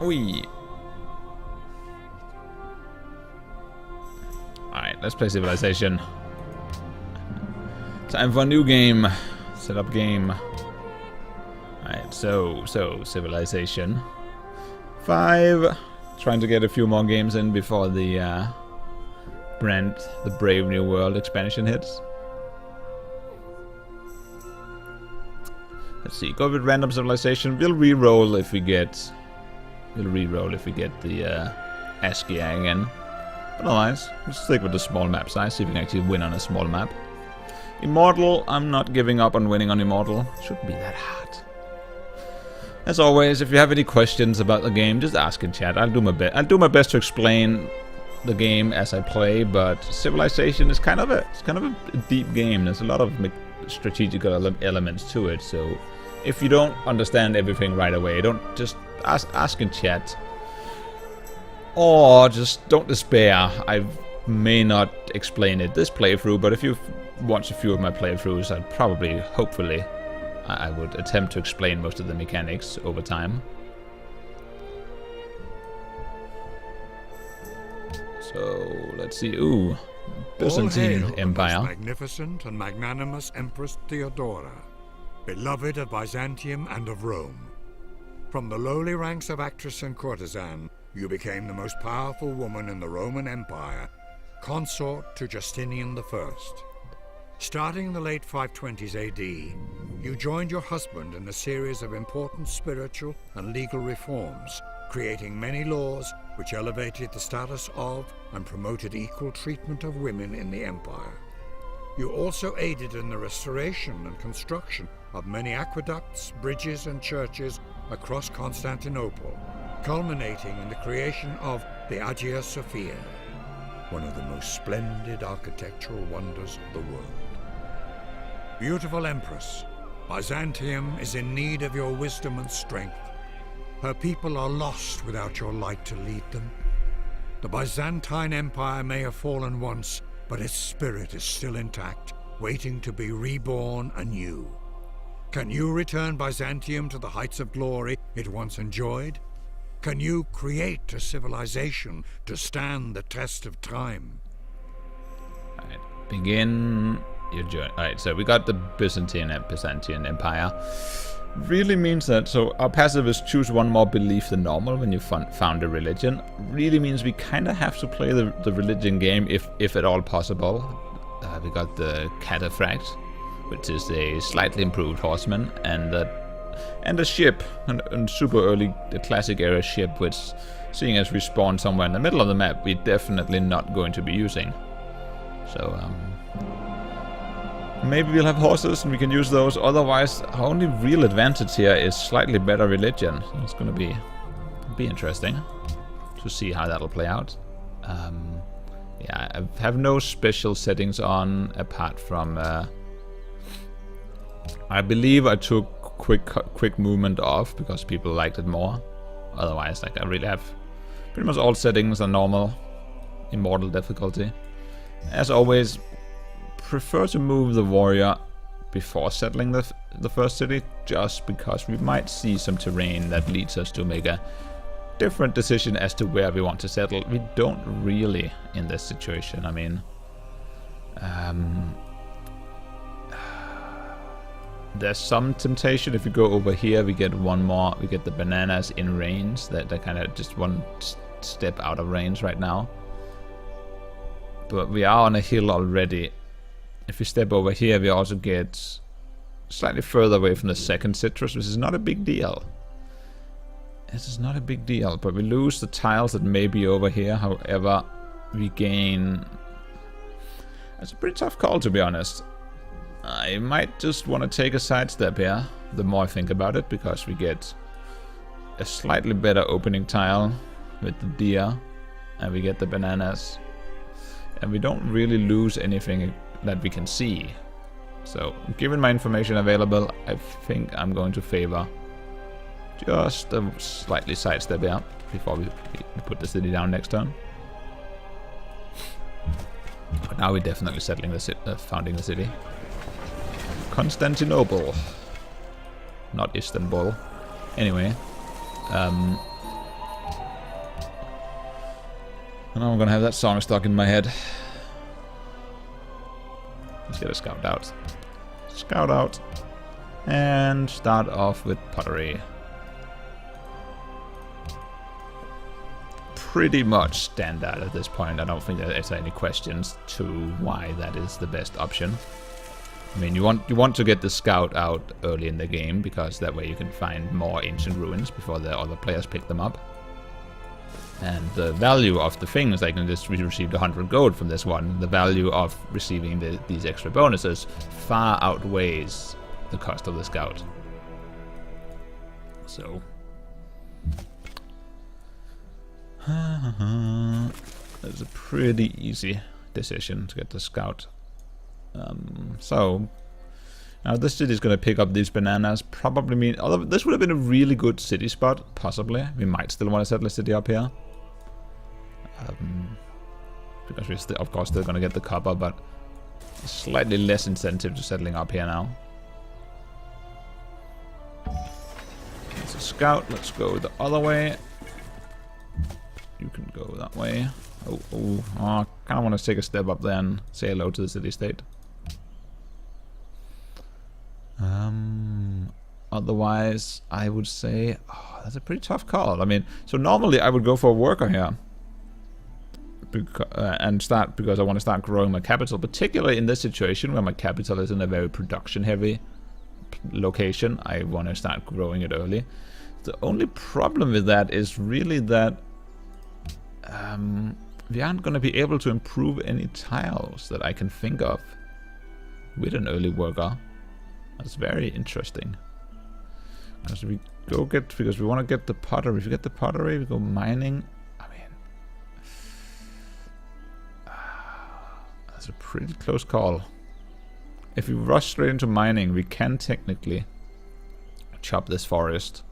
Oi. Alright, let's play Civilization. Time for a new game. Set up game. Alright, so Civilization 5. Trying to get a few more games in before the the Brave New World expansion hits. Let's see, go with random civilization. We'll re-roll if we get the Askia again. But otherwise, let's stick with the small map size, see if we can actually win on a small map. Immortal, I'm not giving up on winning on Immortal. Shouldn't be that hard. As always, if you have any questions about the game, just ask in chat. I'll do my best to explain the game as I play, but Civilization is kind of a deep game. There's a lot of strategical elements to it, so if you don't understand everything right away, don't just ask in chat. Or just don't despair. I may not explain it this playthrough, but if you've watched a few of my playthroughs, hopefully, I would attempt to explain most of the mechanics over time. So, let's see. Ooh, Byzantine Empire. The most magnificent and magnanimous Empress Theodora, beloved of Byzantium and of Rome. From the lowly ranks of actress and courtesan, you became the most powerful woman in the Roman Empire, consort to Justinian I. Starting in the late 520s AD, you joined your husband in a series of important spiritual and legal reforms, creating many laws which elevated the status of and promoted equal treatment of women in the empire. You also aided in the restoration and construction of many aqueducts, bridges, and churches across Constantinople, culminating in the creation of the Hagia Sophia, one of the most splendid architectural wonders of the world. Beautiful Empress, Byzantium is in need of your wisdom and strength. Her people are lost without your light to lead them. The Byzantine Empire may have fallen once, but its spirit is still intact, waiting to be reborn anew. Can you return Byzantium to the heights of glory it once enjoyed? Can you create a civilization to stand the test of time? Alright, begin your journey. Alright, so we got the Byzantine Empire. Really means that, so our passive is choose one more belief than normal when you found a religion. Really means we kind of have to play the religion game if at all possible. We got the Cataphract, which is a slightly improved horseman, and a ship, and super early, the classic era ship, which, seeing as we spawn somewhere in the middle of the map, we're definitely not going to be using. So, maybe we'll have horses and we can use those. Otherwise, our only real advantage here is slightly better religion. So it's gonna be interesting to see how that'll play out. Yeah, I have no special settings on apart from. I believe I took quick movement off because people liked it more. Otherwise, like, I really have pretty much all settings are normal. Immortal difficulty. As always, prefer to move the warrior before settling the first city, just because we might see some terrain that leads us to make a different decision as to where we want to settle. We don't really in this situation. I mean, there's some temptation. If we go over here, we get one more. We get the bananas in range. They're kind of just one step out of range right now. But we are on a hill already. If we step over here, we also get slightly further away from the second citrus, which is not a big deal. This is not a big deal, but we lose the tiles that may be over here. However, we gain. It's a pretty tough call, to be honest. I might just want to take a sidestep here, the more I think about it, because we get a slightly better opening tile with the deer, and we get the bananas, and we don't really lose anything that we can see. So, given my information available, I think I'm going to favor just a slightly sidestep here before we put the city down next turn. But now we're definitely settling the founding the city. Constantinople, not Istanbul. Anyway, And I'm gonna have that song stuck in my head. Let's get a scout out. Scout out. And start off with pottery. Pretty much standard at this point. I don't think there's any questions to why that is the best option. I mean, you want to get the scout out early in the game, because that way you can find more ancient ruins before the other players pick them up. And the value of the things, like we received 100 gold from this one, the value of receiving these extra bonuses far outweighs the cost of the scout. So it's a pretty easy decision to get the scout. So now this city is going to pick up these bananas. Probably mean, although this would have been a really good city spot. Possibly we might still want to settle a city up here, because we're still, of course, still going to get the copper, but slightly less incentive to settling up here now. It's a scout. Let's go the other way. You can go that way. Oh, I kind of want to take a step up there and say hello to the city-state. Otherwise, I would say, that's a pretty tough call. I mean, so normally I would go for a worker here, because I want to start growing my capital, particularly in this situation where my capital is in a very production-heavy location. I want to start growing it early. The only problem with that is really that we aren't going to be able to improve any tiles that I can think of with an early worker. That's very interesting. Because we want to get the pottery. If we get the pottery, we go mining. I mean, that's a pretty close call. If we rush straight into mining, we can technically chop this forest.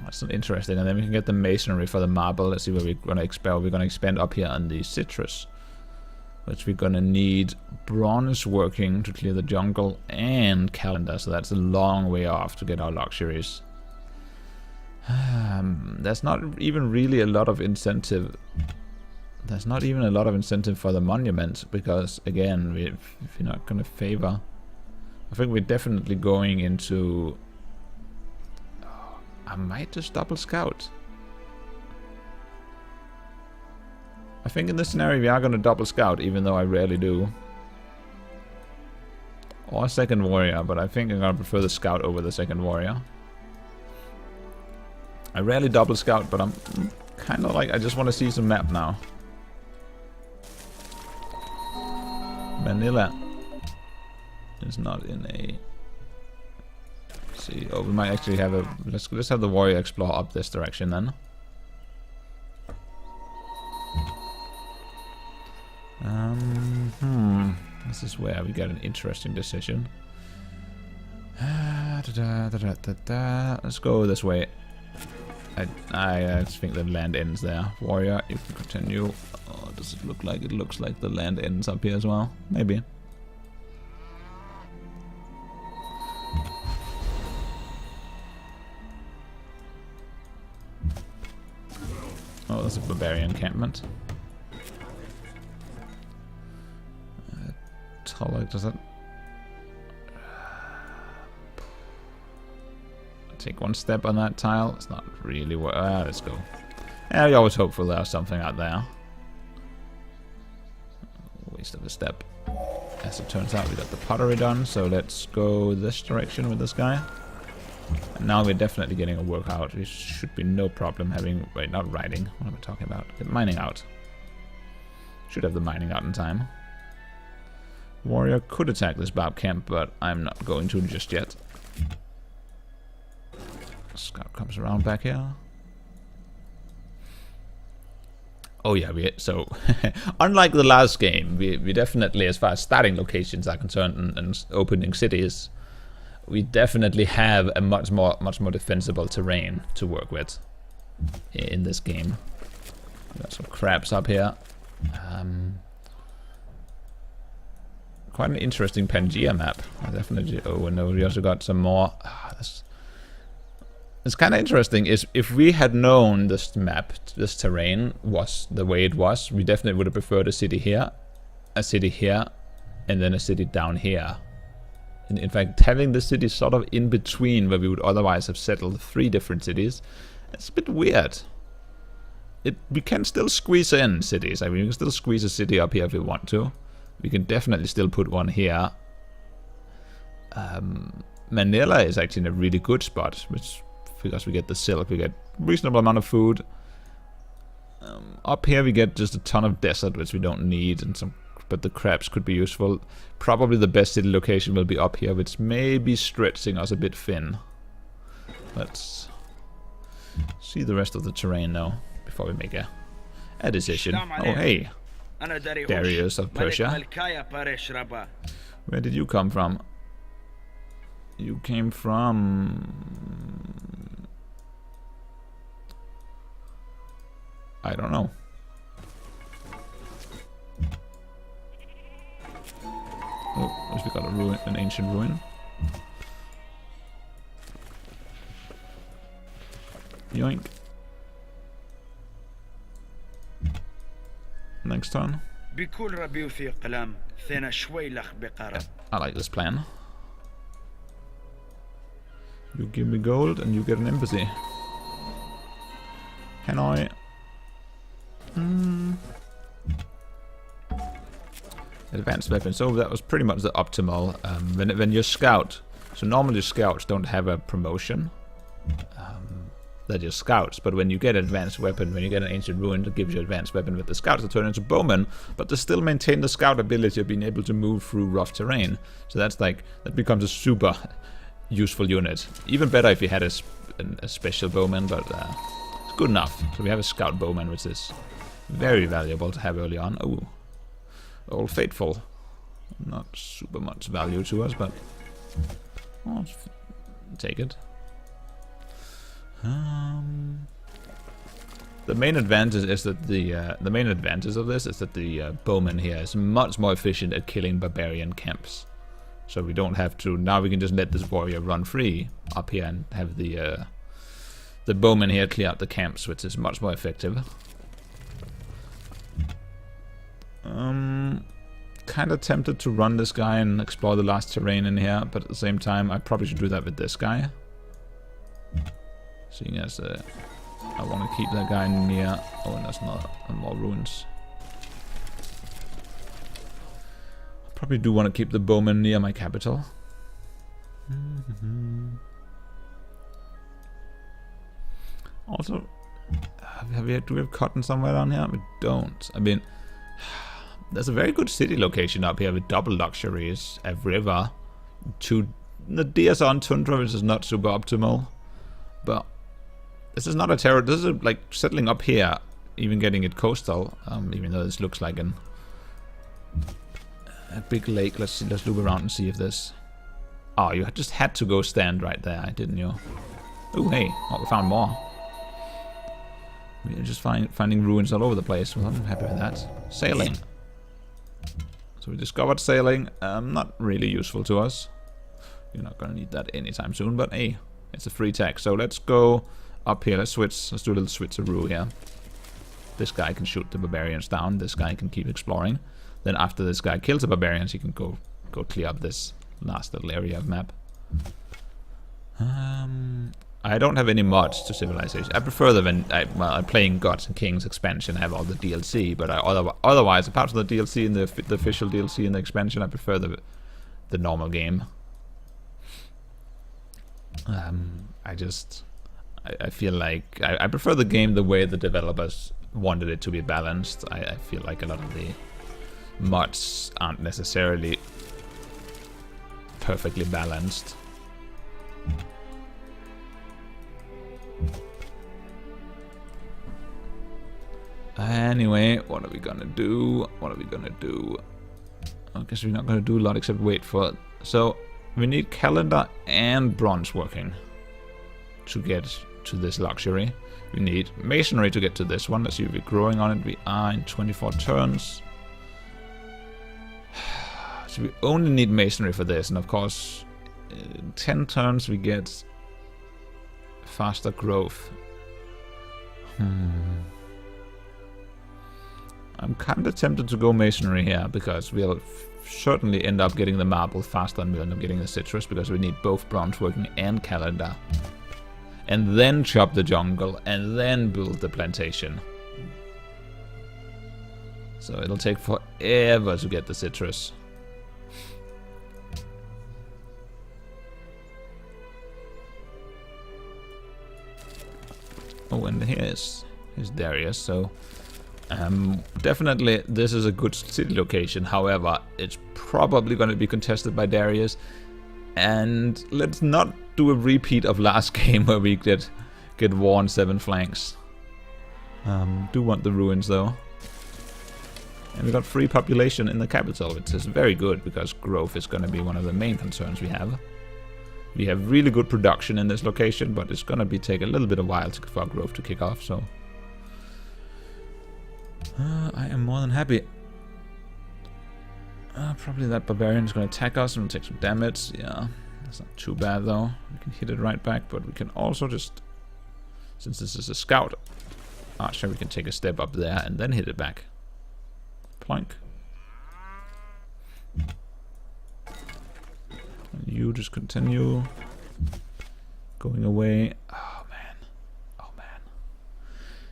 That's not interesting. And then we can get the masonry for the marble. Let's see where we're going to expand. We're going to expand up here on the citrus, which we're going to need bronze working to clear the jungle and calendar. So that's a long way off to get our luxuries. There's not even really a lot of incentive. There's not even a lot of incentive for the monument, because again, if you're not going to favor, I think we're definitely going into. I might just double scout. I think in this scenario we are going to double scout, even though I rarely do. Or a second warrior, but I think I'm going to prefer the scout over the second warrior. I rarely double scout, but I'm kind of like, I just want to see some map now. Vanilla is not in a... See, oh, we might actually have a... Let's have the warrior explore up this direction then. This is where we get an interesting decision. Let's go this way. I think the land ends there. Warrior, you can continue. Oh, does it look like... It looks like the land ends up here as well. Maybe. Oh, that's a barbarian encampment. Does that... Take one step on that tile. It's not really what... let's go. Yeah, we always hopeful there's something out there. Waste of a step. As it turns out, we got the pottery done, so let's go this direction with this guy. And now we're definitely getting a workout. We should be no problem having... Wait, not riding. What am I talking about? Get mining out. Should have the mining out in time. Warrior could attack this Bob camp, but I'm not going to just yet. Scout comes around back here. Oh yeah, so unlike the last game, we definitely, as far as starting locations are concerned and opening cities, we definitely have a much more defensible terrain to work with in this game. We got some crabs up here. Quite an interesting Pangea map. I definitely. Oh no, we also got some more. It's kind of interesting. Is if we had known this map, this terrain was the way it was, we definitely would have preferred a city here, and then a city down here. And in fact, having the city sort of in between where we would otherwise have settled 3 different cities, it's a bit weird. We can still squeeze in cities. I mean, we can still squeeze a city up here if we want to. We can definitely still put one here. Manila is actually in a really good spot, which because we get the silk, we get reasonable amount of food. Up here we get just a ton of desert, which we don't need, and but the crabs could be useful. Probably the best city location will be up here, which may be stretching us a bit thin. Let's see the rest of the terrain now before we make a decision. Oh hey, Darius of Persia. Where did you come from? You came from... I don't know. Oh, at least we got a ruin, an ancient ruin. Yoink. Next turn. I like this plan. You give me gold and you get an embassy. Can I? Advanced weapon. So that was pretty much the optimal. When you scout, so normally scouts don't have a promotion. They're just scouts. But when you get advanced weapon, when you get an ancient ruin, it gives you advanced weapon with the scouts to turn into bowmen, but to still maintain the scout ability of being able to move through rough terrain. So that's like that becomes a super useful unit. Even better if you had a special bowman, but it's good enough. So we have a scout bowman, which is very valuable to have early on. Oh, Old Faithful. Not super much value to us, but I'll take it. The main advantage is that the main advantage of this is that the bowman here is much more efficient at killing barbarian camps. So we don't have to. Now we can just let this warrior run free up here and have the bowman here clear out the camps, which is much more effective. Kind of tempted to run this guy and explore the last terrain in here, but at the same time, I probably should do that with this guy. Seeing as I want to keep that guy near. Oh, and there's not more ruins. Probably do want to keep the bowman near my capital. Also, do we have cotton somewhere down here? We don't. I mean, there's a very good city location up here with double luxuries, a river, the Diazon tundra, which is not super optimal, but this is not a terror. This is like settling up here, even getting it coastal. Even though this looks like a big lake. Let's loop around and see if this. Oh, you just had to go stand right there, didn't you? Oh, hey, oh, we found more. We're just finding ruins all over the place. Well, I'm happy with that. Sailing. So we discovered sailing. Not really useful to us. You're not gonna need that anytime soon. But hey, it's a free tech. So let's go up here. Let's switch. Let's do a little switcheroo here. This guy can shoot the barbarians down. This guy can keep exploring. Then after this guy kills the barbarians, he can go clear up this last little area of map. I don't have any mods to Civilization. I prefer them when I'm playing Gods and Kings expansion. I have all the DLC, but otherwise, apart from the DLC and the official DLC and the expansion, I prefer the normal game. I feel like I prefer the game the way the developers wanted it to be balanced. I feel like a lot of the mods aren't necessarily perfectly balanced. Anyway, what are we gonna do? I guess we're not gonna do a lot except wait for it. So we need calendar and bronze working to get to this luxury. We need masonry to get to this one. Let's see if we're growing on it. We are in 24 turns. So we only need masonry for this, and of course in 10 turns we get Faster growth. I'm kind of tempted to go masonry here, because we'll certainly end up getting the marble faster than we'll end up getting the citrus, because we need both bronze working and calendar. And then chop the jungle, and then build the plantation. So it'll take forever to get the citrus. Oh, and here's Darius, so definitely this is a good city location. However, it's probably going to be contested by Darius, and let's not do a repeat of last game where we get war on 7 flanks. Do want the ruins though, and we got free population in the capital, which is very good because growth is going to be one of the main concerns we have. We have really good production in this location, but it's going to take a little bit of while for our growth to kick off, so I am more than happy. Probably that barbarian is going to attack us and we'll take some damage. Yeah, that's not too bad though. We can hit it right back, but we can also just, since this is a scout archer, we can take a step up there and then hit it back. Plonk. You just continue going away. Oh man. Oh man.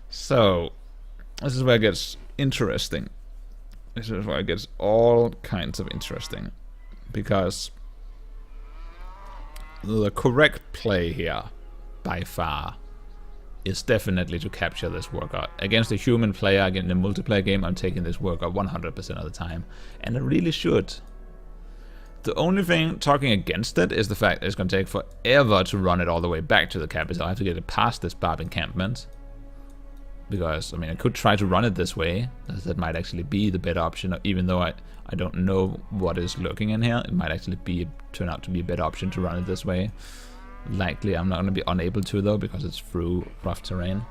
So, this is where it gets interesting. This is where it gets all kinds of interesting. Because the correct play here, by far, is definitely to capture this worker. Against a human player, again in a multiplayer game, I'm taking this worker 100% of the time. And I really should. The only thing talking against it is the fact that it's going to take forever to run it all the way back to the capital. I have to get it past this Barb encampment. Because, I mean, I could try to run it this way. That might actually be the better option, even though I don't know what is lurking in here. It might actually turn out to be a better option to run it this way. Likely I'm not going to be unable to, though, because it's through rough terrain.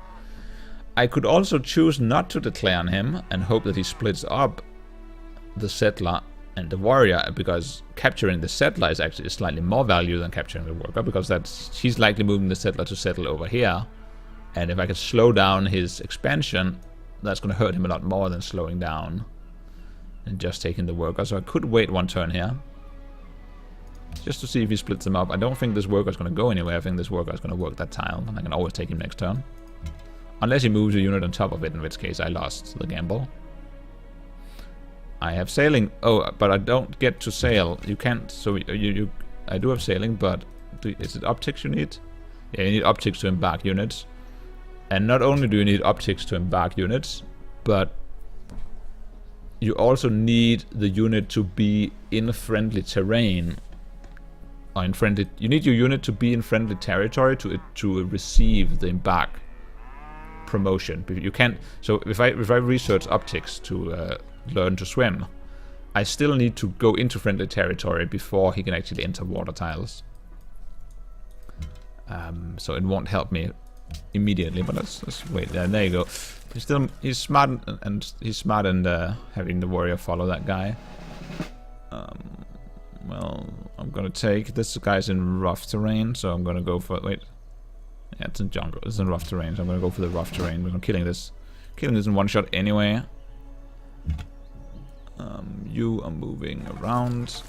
I could also choose not to declare on him and hope that he splits up the settler and the warrior, because capturing the settler is actually slightly more value than capturing the worker, because he's likely moving the settler to settle over here. And if I could slow down his expansion, that's going to hurt him a lot more than slowing down and just taking the worker. So I could wait one turn here, just to see if he splits them up. I don't think this worker is going to go anywhere. I think this worker is going to work that tile, and I can always take him next turn. Unless he moves a unit on top of it, in which case I lost the gamble. I have sailing. Oh, but I don't get to sail. You can't. So I do have sailing, but is it optics you need? Yeah, you need optics to embark units. And not only do you need optics to embark units, but you also need the unit to be in friendly terrain. Or in friendly. You need your unit to be in friendly territory to receive the embark promotion. You can't. So if I research optics to learn to swim, I still need to go into friendly territory before he can actually enter water tiles. So it won't help me immediately, but let's wait there. There you go. He's smart and he's smart and having the warrior follow that guy. Well, I'm gonna take this guy's in rough terrain, so I'm gonna go for yeah, it's in jungle. It's in rough terrain, so I'm gonna go for the rough terrain. We're killing this in one shot anyway. You are moving around.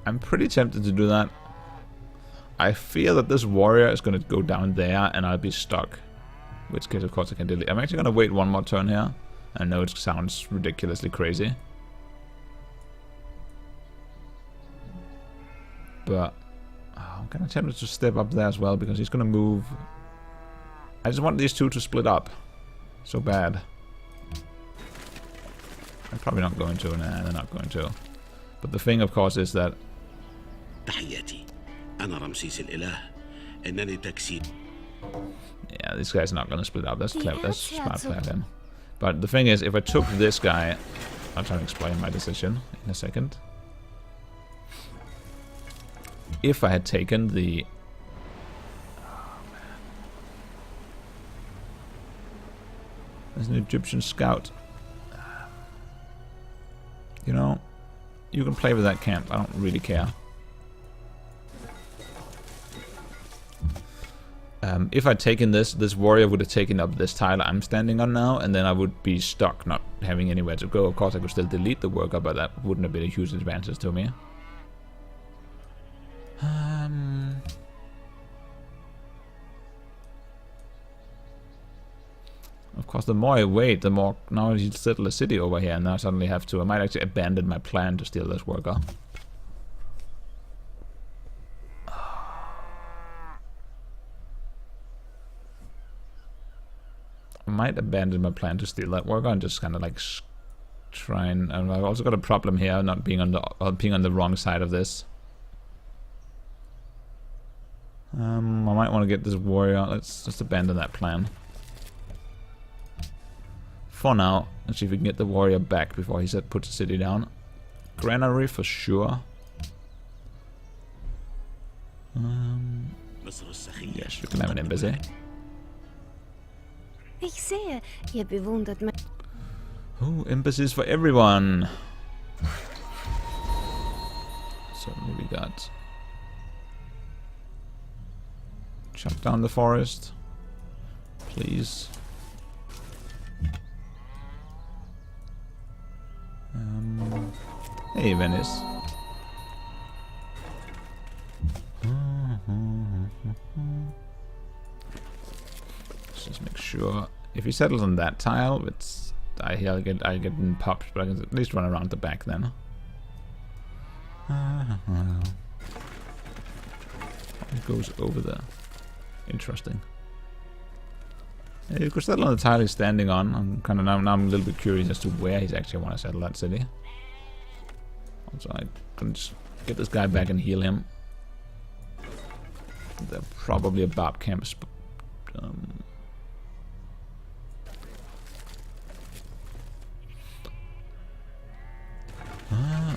I'm pretty tempted to do that. I fear that this warrior is going to go down there and I'll be stuck. In which case, of course, I can delete. I'm actually going to wait one more turn here. I know it sounds ridiculously crazy. But I'm kind of tempted to step up there as well, because he's going to move. I just want these two to split up so bad. I'm probably not going to. Nah, they're not going to. But the thing, of course, is that yeah, this guy's not going to split up. That's clever. That's smart play of him. But the thing is, if I took this guy, I'll try to explain my decision in a second. If I had taken the... Oh, man. There's an Egyptian scout. You know, you can play with that camp. I don't really care. If I'd taken this warrior would have taken up this tile I'm standing on now, and then I would be stuck not having anywhere to go. Of course, I could still delete the worker, but that wouldn't have been a huge advantage to me. Of course, the more I wait, the more... Now he'll settle a city over here, and now I suddenly have to... I might actually abandon my plan to steal this worker. I might abandon my plan to steal that worker and just kind of like try and... I've also got a problem here, not being on the wrong side of this. I might want to get this warrior. Let's just abandon that plan. For now, let's see if we can get the warrior back before he puts the city down. Granary for sure. Yes, we can have an embassy. Ich sehe, ihr bewundert mich. Oh, embassies for everyone. Certainly we got... Chop down the forest. Please. Hey, Venice. Let's just make sure. If he settles on that tile, it's I'll get popped, but I can at least run around the back then. It goes over there. Interesting. You could settle on the tile he's standing on. I'm kind of now I'm a little bit curious as to where he's actually want to settle that city. Also, I can just get this guy back and heal him. They're probably a Bob camp.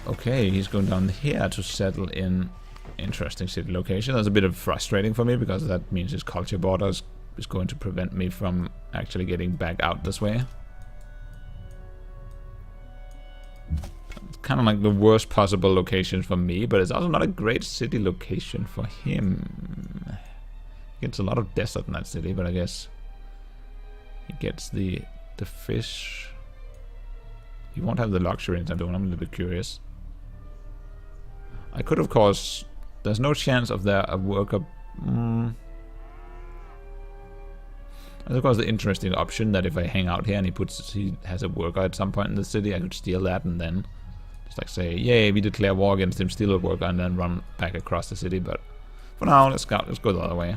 Okay, he's going down here to settle in interesting city location. That's a bit of frustrating for me because that means his culture borders is going to prevent me from actually getting back out this way. It's kind of like the worst possible location for me, but it's also not a great city location for him. He gets a lot of desert in that city, but I guess he gets the fish. He won't have the luxury anytime soon. I'm a little bit curious. I could, of course... There's no chance of there a worker... There's, of course, the interesting option that if I hang out here and he has a worker at some point in the city, I could steal that and then just like say, yay, we declare war against him, steal a worker, and then run back across the city. But for now, let's go the other way.